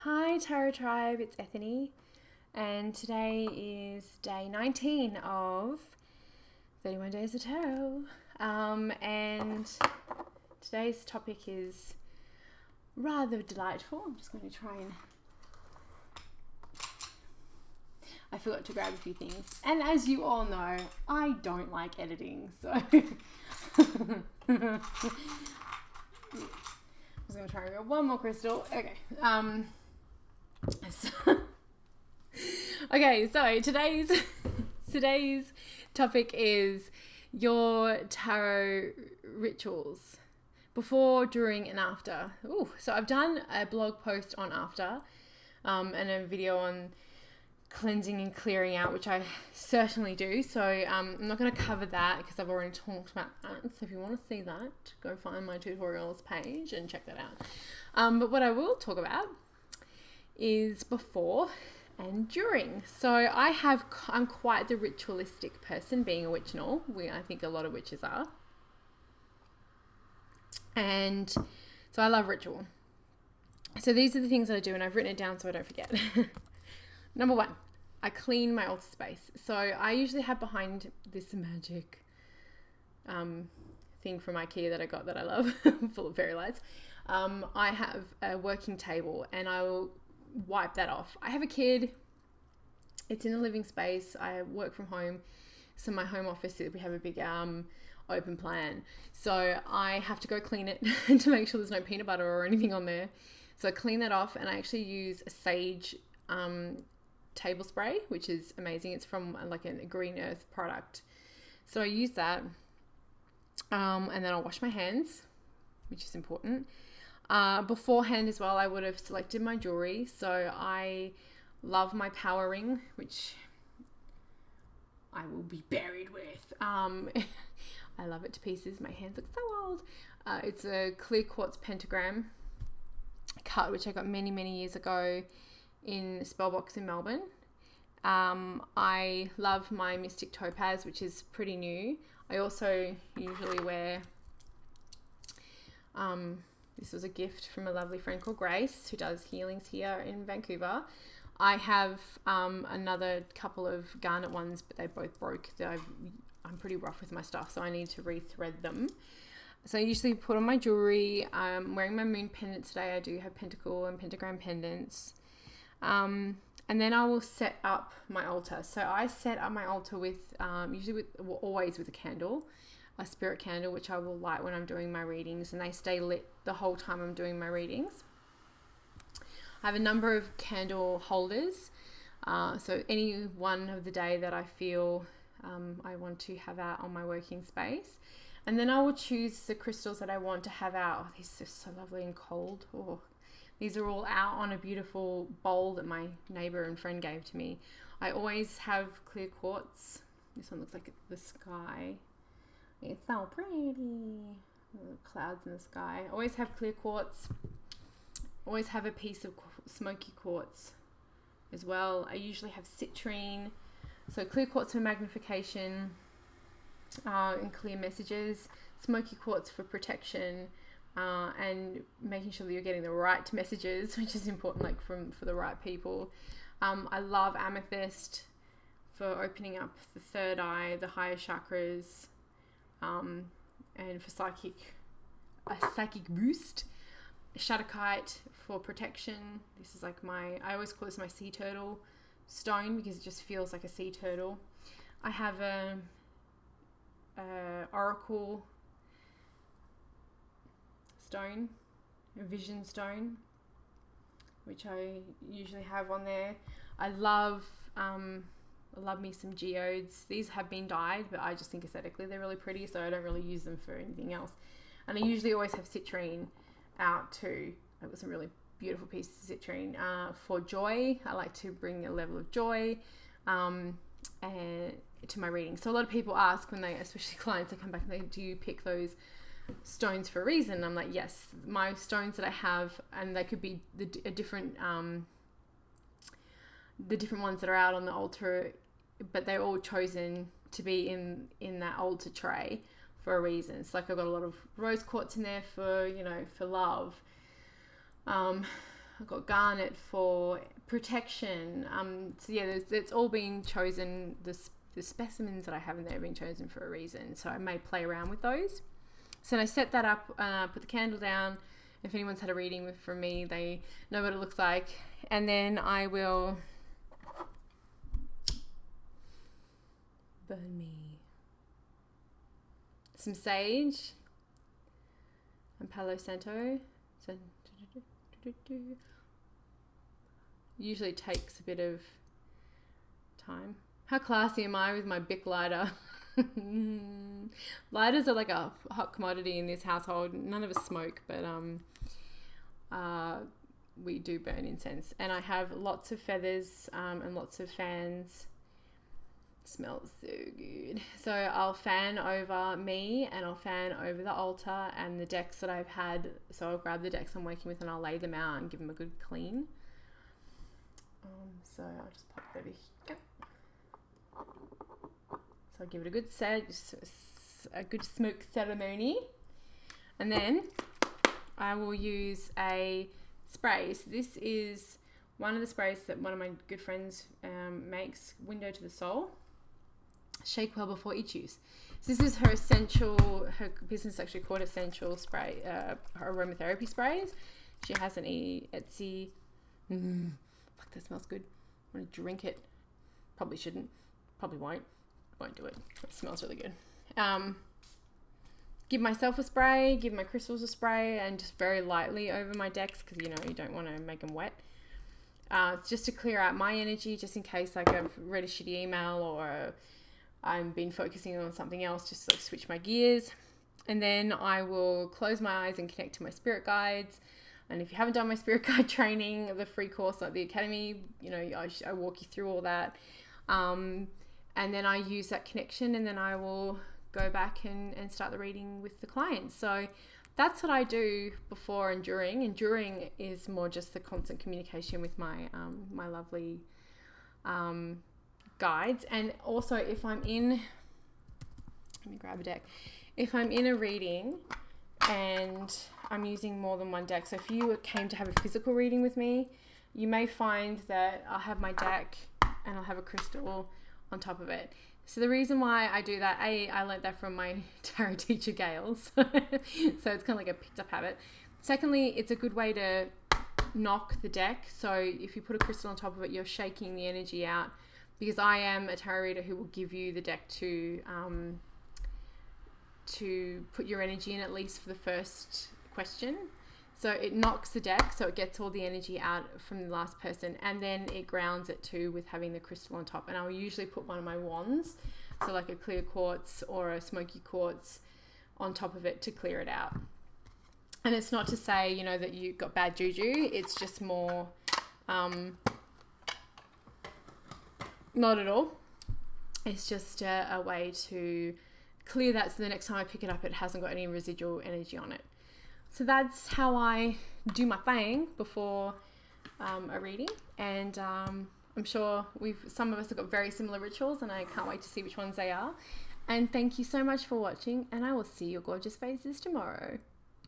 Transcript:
Hi Tarot Tribe, it's Ethany, and today is day 19 of 31 Days of Tarot. And today's topic is rather delightful. I'm just going to try and... I forgot to grab a few things. And as you all know, I don't like editing, so... I'm just going to try and grab one more crystal. Okay. So today's topic is your tarot rituals before, during, and after. So I've done a blog post on after, and a video on cleansing and clearing out, which I certainly do. So I'm not going to cover that because I've already talked about that. So if you want to see that, go find my tutorials page and check that out. But what I will talk about is before and during. So I'm quite the ritualistic person, being a witch and all. I think a lot of witches are. And so I love ritual. So these are the things that I do, and I've written it down so I don't forget. Number one, I clean my altar space. So I usually have behind this magic thing from IKEA that I got that I love, full of fairy lights. I have a working table, and I will wipe that off. I have a kid. It's in the living space. I work from home. So my home office, we have a big open plan. So I have to go clean it to make sure there's no peanut butter or anything on there. So I clean that off, and I actually use a sage table spray, which is amazing. It's from like a green earth product. So I use that, and then I'll wash my hands, which is important. Beforehand as well, I would have selected my jewelry. So I love my power ring, which I will be buried with. I love it to pieces. My hands look so old. It's a clear quartz pentagram cut, which I got many, many years ago in Spellbox in Melbourne. I love my Mystic Topaz, which is pretty new. I also usually wear... this was a gift from a lovely friend called Grace, who does healings here in Vancouver. I have another couple of garnet ones, but they both broke. I'm pretty rough with my stuff, so I need to rethread them. So I usually put on my jewelry. I'm wearing my moon pendant today. I do have pentacle and pentagram pendants. And then I will set up my altar. So I set up my altar with, always with a candle. A spirit candle, which I will light when I'm doing my readings, and they stay lit the whole time I'm doing my readings. I have a number of candle holders, so any one of the day that I feel I want to have out on my working space. And then I will choose the crystals that I want to have out. Oh, these are so lovely and cold. Oh, these are all out on a beautiful bowl that my neighbor and friend gave to me. I always have clear quartz. This one looks like the sky. It's so pretty. Clouds in the sky. I always have clear quartz. Always have a piece of smoky quartz as well. I usually have citrine. So clear quartz for magnification and clear messages. Smoky quartz for protection and making sure that you're getting the right messages, which is important, like for the right people. I love amethyst for opening up the third eye, the higher chakras. And for a psychic boost. Shadowkite for protection. This is like I always call this my sea turtle stone because it just feels like a sea turtle. I have a oracle stone, a vision stone, which I usually have on there. I love me some geodes. These have been dyed, but I just think aesthetically they're really pretty, so I don't really use them for anything else. And I usually always have citrine out too. I've got some really beautiful pieces of citrine. For joy, I like to bring a level of joy and to my reading. So a lot of people ask when especially clients that come back, do you pick those stones for a reason? I'm like, yes, my stones that I have, and they could be the different ones that are out on the altar, but they're all chosen to be in that altar tray for a reason. It's like I've got a lot of rose quartz in there for love. I've got garnet for protection. So yeah, it's all been chosen. The specimens that I have in there have been chosen for a reason. So I may play around with those. So I set that up, put the candle down. If anyone's had a reading from me, they know what it looks like. And then I will burn me some sage and palo santo. So usually takes a bit of time. How classy am I with my Bic lighter? Lighters are like a hot commodity in this household. None of us smoke, but we do burn incense. And I have lots of feathers and lots of fans. Smells so good. So I'll fan over me, and I'll fan over the altar and the decks that I've had. So I'll grab the decks I'm working with and I'll lay them out and give them a good clean. So I'll just pop it over here. So I'll give it a good smoke ceremony. And then I will use a spray. So this is one of the sprays that one of my good friends makes, Window to the Soul. Shake well before each use. So this is her business is actually called Essential Spray, her aromatherapy sprays. She has an Etsy. Fuck, that smells good. I want to drink it. Probably shouldn't. Probably won't. Won't do it. It smells really good. Give myself a spray, give my crystals a spray, and just very lightly over my decks, because you don't want to make them wet. It's just to clear out my energy, just in case like I've read a shitty email or I've been focusing on something else, just like switch my gears. And then I will close my eyes and connect to my spirit guides. And if you haven't done my spirit guide training, the free course at the academy, I walk you through all that. And then I use that connection, and then I will go back and start the reading with the clients. So that's what I do before and during. And during is more just the constant communication with my my lovely guides. And also if I'm in, let me grab a deck. If I'm in a reading and I'm using more than one deck, so if you came to have a physical reading with me, you may find that I'll have my deck and I'll have a crystal on top of it. So the reason why I do that, I learned that from my tarot teacher, Gail's. So it's kind of like a picked up habit. Secondly, it's a good way to knock the deck. So if you put a crystal on top of it, you're shaking the energy out, because I am a tarot reader who will give you the deck to put your energy in, at least for the first question. So it knocks the deck, so it gets all the energy out from the last person, and then it grounds it too with having the crystal on top. And I'll usually put one of my wands, so like a clear quartz or a smoky quartz, on top of it to clear it out. And it's not to say, that you got bad juju. It's just more, not at all. It's just a way to clear that, so the next time I pick it up, it hasn't got any residual energy on it. So that's how I do my thing before a reading. And I'm sure some of us have got very similar rituals, and I can't wait to see which ones they are. And thank you so much for watching, and I will see your gorgeous faces tomorrow.